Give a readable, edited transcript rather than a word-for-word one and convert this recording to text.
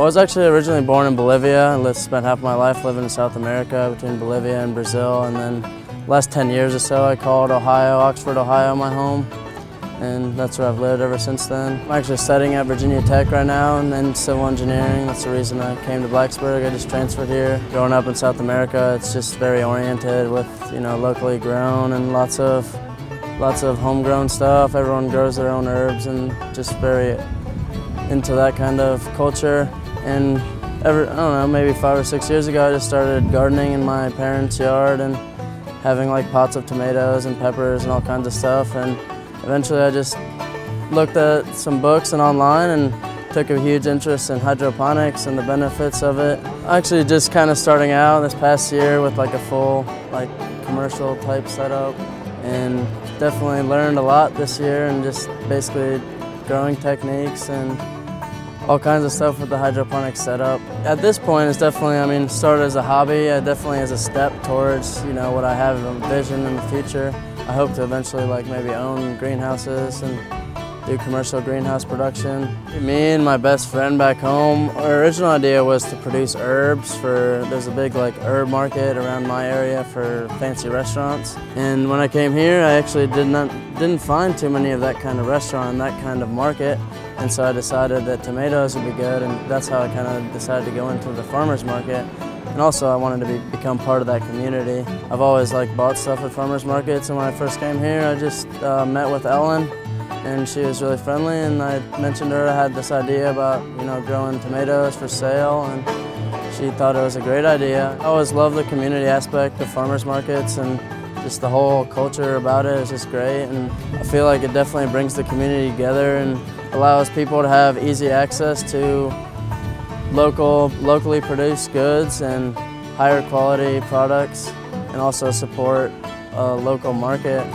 I was actually originally born in Bolivia and spent half my life living in South America between Bolivia and Brazil, and then the last 10 years or so I called Oxford, Ohio my home, and that's where I've lived ever since then. I'm actually studying at Virginia Tech right now and in civil engineering. That's the reason I came to Blacksburg. I just transferred here. Growing up in South America, it's just very oriented with, locally grown and lots of homegrown stuff. Everyone grows their own herbs and just very into that kind of culture. And I don't know, maybe 5 or 6 years ago I just started gardening in my parents' yard and having like pots of tomatoes and peppers and all kinds of stuff. And eventually I just looked at some books and online and took a huge interest in hydroponics and the benefits of it. Actually just kind of starting out this past year with like a full commercial type setup, and definitely learned a lot this year and just basically growing techniques and all kinds of stuff with the hydroponics setup. At this point, it's definitely, started as a hobby, definitely as a step towards, what I have envisioned in the future. I hope to eventually maybe own greenhouses and do commercial greenhouse production. Me and my best friend back home, our original idea was to produce herbs there's a big herb market around my area for fancy restaurants. And when I came here, I actually didn't find too many of that kind of restaurant and that kind of market. And so I decided that tomatoes would be good, and that's how I kind of decided to go into the farmers market. And also I wanted to become part of that community. I've always bought stuff at farmers markets, and when I first came here, I just met with Ellen, and she was really friendly, and I mentioned to her I had this idea about growing tomatoes for sale, and she thought it was a great idea. I always love the community aspect of farmers markets, and just the whole culture about it is just great, and I feel like it definitely brings the community together and allows people to have easy access to locally produced goods and higher quality products, and also support a local market.